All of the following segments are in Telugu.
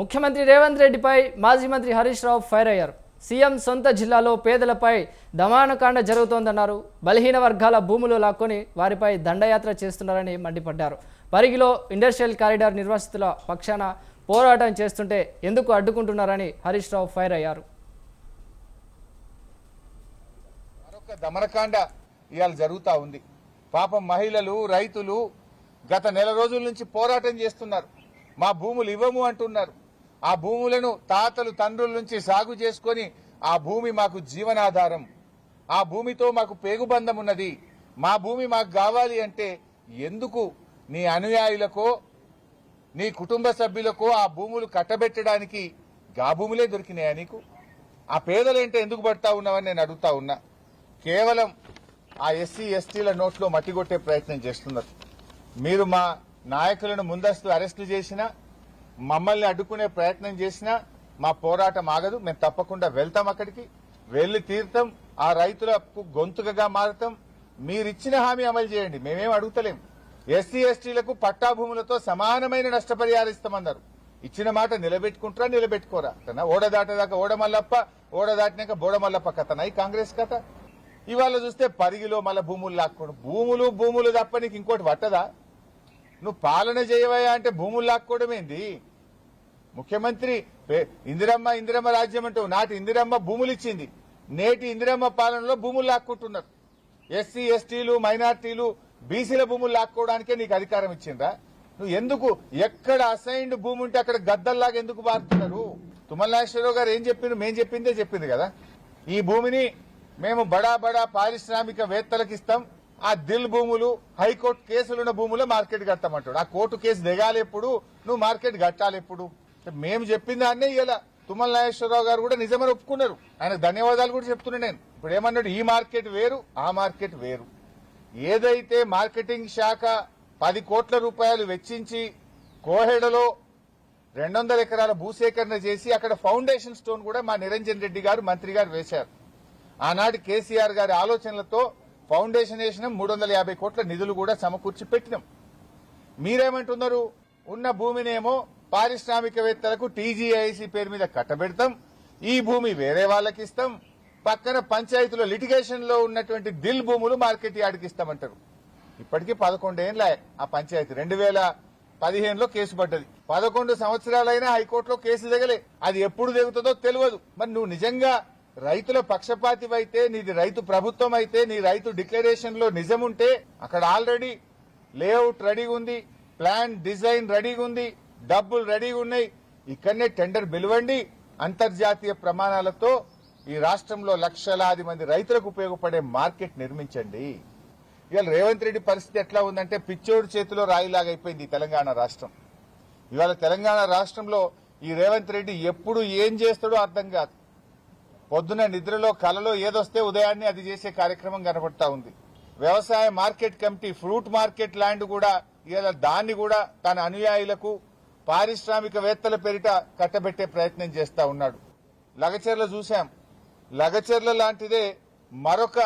ముఖ్యమంత్రి రేవంత్ రెడ్డిపై మాజీ మంత్రి హరీష్ రావు ఫైర్ అయ్యారు. సీఎం సొంత జిల్లాలో పేదలపై దమనకాండ జరుగుతోందన్నారు. బలహీన వర్గాల భూములు లాక్కొని వారిపై దండయాత్ర చేస్తున్నారని మండిపడ్డారు. పరిగిలో ఇండస్ట్రియల్ కారిడార్ నిర్వాసితుల పక్షాన పోరాటం చేస్తుంటే ఎందుకు అడ్డుకుంటున్నారని హరీష్ రావు ఫైర్ అయ్యారు. మరొక దమనకాండ ఇవాళ జరుగుతూ ఉంది. పాపం మహిళలు, రైతులు గత నెల రోజుల నుంచి పోరాటం చేస్తున్నారు. మా భూములు ఇవ్వము అంటున్నారు. ఆ భూములను తాతలు తండ్రుల నుంచి సాగు చేసుకొని ఆ భూమి మాకు జీవనాధారం, ఆ భూమితో మాకు పేగుబంధం ఉన్నది, మా భూమి మాకు కావాలి అంటే ఎందుకు నీ అనుయాయులకో నీ కుటుంబ సభ్యులకో ఆ భూములు కట్టబెట్టడానికి గా భూములే దొరికినాయా నీకు? ఆ పేదలేంటే ఎందుకు పడతా ఉన్నావని నేను అడుగుతా ఉన్నా. కేవలం ఆ ఎస్సీ ఎస్టీల నోట్లో మట్టి కొట్టే ప్రయత్నం చేస్తున్నారు. మీరు మా నాయకులను ముందస్తు అరెస్టు చేసినా, మమ్మల్ని అడ్డుకునే ప్రయత్నం చేసినా మా పోరాటం ఆగదు. మేము తప్పకుండా వెళ్తాం, అక్కడికి వెళ్లి తీర్థం, ఆ రైతులకు గొంతుకగా మారుతాం. మీరిచ్చిన హామీ అమలు చేయండి, మేమేం అడుగుతలేం. ఎస్సీ ఎస్టీలకు పట్టా భూములతో సమానమైన నష్టపరిహారం ఇస్తామన్నారు. ఇచ్చిన మాట నిలబెట్టుకుంటారా, నిలబెట్టుకోరా? ఓడ దాటేదాకా ఓడమల్లప్ప, ఓడ దాటినాక బోడమల్లప్ప కథనా ఈ కాంగ్రెస్ కథ? ఇవాళ చూస్తే పరిగిలో మళ్ళీ భూములు లాక్కోవడం. భూములు తప్ప నీకు ఇంకోటి పట్టదా? నువ్వు పాలన చేయవయా అంటే భూములు లాక్కోవడం ఏంది? ముఖ్యమంత్రి ఇందిరమ్మ రాజ్యం అంటూ నాటి ఇందిరమ్మ భూములు ఇచ్చింది, నేటి ఇందిరమ్మ పాలనలో భూములు లాక్కుంటున్నారు. ఎస్సీ ఎస్టీలు, మైనార్టీలు, బీసీల భూములు లాక్కోవడానికే నీకు అధికారం ఇచ్చిందా? నువ్వు ఎందుకు ఎక్కడ అసైన్డ్ భూమి ఉంటే అక్కడ గద్దల్లాగా ఎందుకు బారుతున్నారు? తుమ్మల నాగేశ్వరరావు గారు ఏం చెప్పింది? మేం చెప్పిందే చెప్పింది కదా. ఈ భూమిని మేము బడా పారిశ్రామికవేత్తలకు ఇస్తాం, ఆ దిల్ భూములు, హైకోర్టు కేసులున్న భూములు మార్కెట్ కట్టమంటాడు. ఆ కోర్టు కేసు దిగాలి ఎప్పుడు, నువ్వు మార్కెట్ కట్టాలి ఎప్పుడు? మేము చెప్పింది అన్నే ఇలా తుమ్మల నాగేశ్వరరావు గారు కూడా నిజమని ఒప్పుకున్నారు. ఆయనకు ధన్యవాదాలు కూడా చెప్తున్నా నేను. ఇప్పుడు ఏమన్నాడు? ఈ మార్కెట్ వేరు, ఆ మార్కెట్ వేరు. ఏదైతే మార్కెటింగ్ శాఖ 10 కోట్ల రూపాయలు వెచ్చించి కోహెడలో 200 ఎకరాల భూసేకరణ చేసి అక్కడ ఫౌండేషన్ స్టోన్ కూడా మా నిరంజన్ రెడ్డి గారు మంత్రి గారు వేశారు. ఆనాటి కేసీఆర్ గారి ఆలోచనలతో ఫౌండేషన్ వేసినాం, 350 కోట్ల నిధులు కూడా సమకూర్చి పెట్టినాం. మీరేమంటున్నారు? ఉన్న భూమినేమో పారిశ్రామికవేత్తలకు టీజీఐసీ పేరు మీద కట్టబెడతాం, ఈ భూమి వేరే వాళ్ళకి ఇస్తాం, పక్కన పంచాయతీలో లిటిగేషన్ లో ఉన్నటువంటి దిల్ భూములు మార్కెట్ యార్డ్కి ఇస్తామంటారు. ఇప్పటికీ 11 ఏళ్ల ఆ పంచాయతీ 2015లో కేసు పడ్డది. 11 సంవత్సరాలైనా హైకోర్టులో కేసు దిగలే. అది ఎప్పుడు దిగుతుందో తెలియదు. మరి నువ్వు నిజంగా రైతుల పక్షపాతివైతే, నీది రైతు ప్రభుత్వం అయితే, నీ రైతు డిక్లరేషన్ లో నిజముంటే అక్కడ ఆల్రెడీ లేఅవుట్ రెడీగా ఉంది, ప్లాన్ డిజైన్ రెడీగా ఉంది, డబ్బులు రెడీగా ఉన్నాయి. ఇక్కడనే టెండర్ పిలవండి, అంతర్జాతీయ ప్రమాణాలతో ఈ రాష్ట్రంలో లక్షలాది మంది రైతులకు ఉపయోగపడే మార్కెట్ నిర్మించండి. ఇవాళ రేవంత్ రెడ్డి పరిస్థితి ఎట్లా ఉందంటే పిచ్చోడు చేతిలో రాయిలాగా అయిపోయింది ఈ తెలంగాణ రాష్ట్రం. ఇవాళ తెలంగాణ రాష్ట్రంలో ఈ రేవంత్ రెడ్డి ఎప్పుడు ఏం చేస్తాడో అర్థం కాదు. పొద్దున నిద్రలో కలలో ఏదొస్తే ఉదయాన్నే అది చేసే కార్యక్రమం కనబడతా ఉంది. వ్యవసాయ market committee, fruit market land కూడా ఇవాళ దాన్ని కూడా తన అనుయాయులకు, పారిశ్రామికవేత్తల పేరిట కట్టబెట్టే ప్రయత్నం చేస్తా ఉన్నాడు. లగచర్ల చూశాం, లగచర్ల లాంటిదే మరొక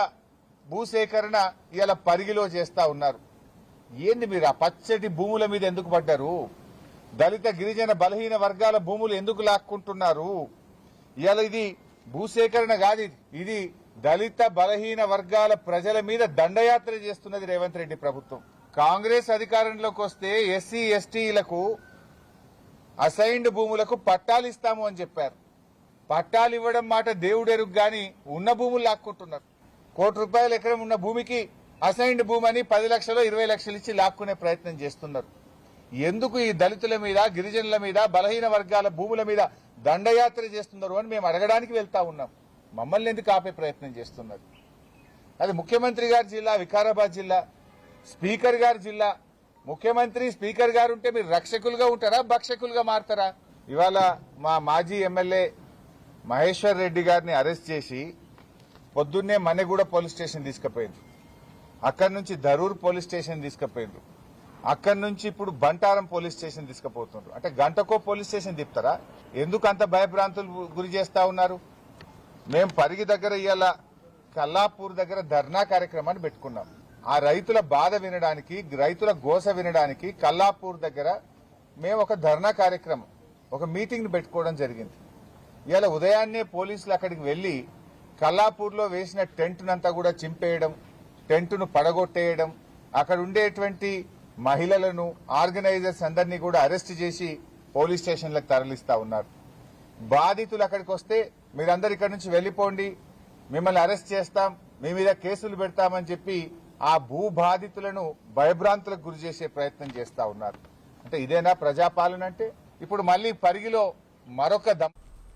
భూసేకరణ ఇవాళ పరిగిలో చేస్తా ఉన్నారు. ఏంది మీరు ఆ పచ్చటి భూముల మీద ఎందుకు పడ్డారు? దళిత, గిరిజన, బలహీన వర్గాల భూములు ఎందుకు లాక్కుంటున్నారు? ఇవాళ ఇది భూసేకరణ కాదు, ఇది దళిత, బలహీన వర్గాల ప్రజల మీద దండయాత్ర చేస్తున్నది రేవంత్ రెడ్డి ప్రభుత్వం. కాంగ్రెస్ అధికారంలోకి వస్తే ఎస్సీ ఎస్టీలకు అసైన్డ్ భూములకు పట్టాలు ఇస్తాము అని చెప్పారు. పట్టాలు ఇవ్వడం మాట దేవుడెరుగు గాని ఉన్న భూములు లాక్కుంటున్నారు. ₹1 ఎకరం ఉన్న భూమికి అసైన్డ్ భూమి అని 10 లక్షలు 20 లక్షలు ఇచ్చి లాక్కునే ప్రయత్నం చేస్తున్నారు. ఎందుకు ఈ దళితుల మీద, గిరిజనుల మీద, బలహీన వర్గాల భూముల మీద దండయాత్ర చేస్తున్నారు అని మేము అడగడానికి వెళ్తా ఉన్నాం. మమ్మల్ని ఎందుకు ఆపే ప్రయత్నం చేస్తున్నారు? అది ముఖ్యమంత్రి గారి జిల్లా వికారాబాద్ జిల్లా, స్పీకర్ గారి జిల్లా. ముఖ్యమంత్రి, స్పీకర్ గారు ఉంటే మీరు రక్షకులుగా ఉంటారా, భక్షకులుగా మారతారా? ఇవాళ మా మాజీ ఎమ్మెల్యే మహేశ్వర్ రెడ్డి గారిని అరెస్ట్ చేసి పొద్దున్నే మన్నెగూడ పోలీస్ స్టేషన్ తీసుకుపోయింది, అక్కడి నుంచి ధరూర్ పోలీస్ స్టేషన్ తీసుకుపోయిండ్రు, అక్కడి నుంచి ఇప్పుడు బంటారం పోలీస్ స్టేషన్ తీసుకుపోతుండ్రు. అంటే గంటకో పోలీస్ స్టేషన్ తిప్పుతారా? ఎందుకు అంత భయభ్రాంతులు గురి చేస్తా ఉన్నారు? మేము పరిగి దగ్గర ఇవాళ కల్లాపూర్ దగ్గర ధర్నా కార్యక్రమాన్ని పెట్టుకున్నాం. ఆ రైతుల బాధ వినడానికి, రైతుల గోస వినడానికి కల్లాపూర్ దగ్గర మేము ఒక ధర్నా కార్యక్రమం ఒక మీటింగ్ పెట్టుకోవడం జరిగింది. ఇవాళ ఉదయాన్నే పోలీసులు అక్కడికి వెళ్లి కల్లాపూర్లో వేసిన టెంట్నంతా కూడా చింపేయడం, టెంట్ను పడగొట్టేయడం, అక్కడ ఉండేటువంటి మహిళలను, ఆర్గనైజర్స్ అందరినీ కూడా అరెస్ట్ చేసి పోలీస్ స్టేషన్లకు తరలిస్తా ఉన్నారు. బాధితులు అక్కడికి వస్తే మీరందరు ఇక్కడి నుంచి వెళ్లిపోండి, మిమ్మల్ని అరెస్ట్ చేస్తాం, మీ మీద కేసులు పెడతామని చెప్పి ఆ భూ బాధితులను భయభ్రాంతులకు గురి చేసే ప్రయత్నం చేస్తా ఉన్నారు. అంటే ఇదేనా ప్రజాపాలన అంటే? ఇప్పుడు మళ్లీ పరిగిలో మరొక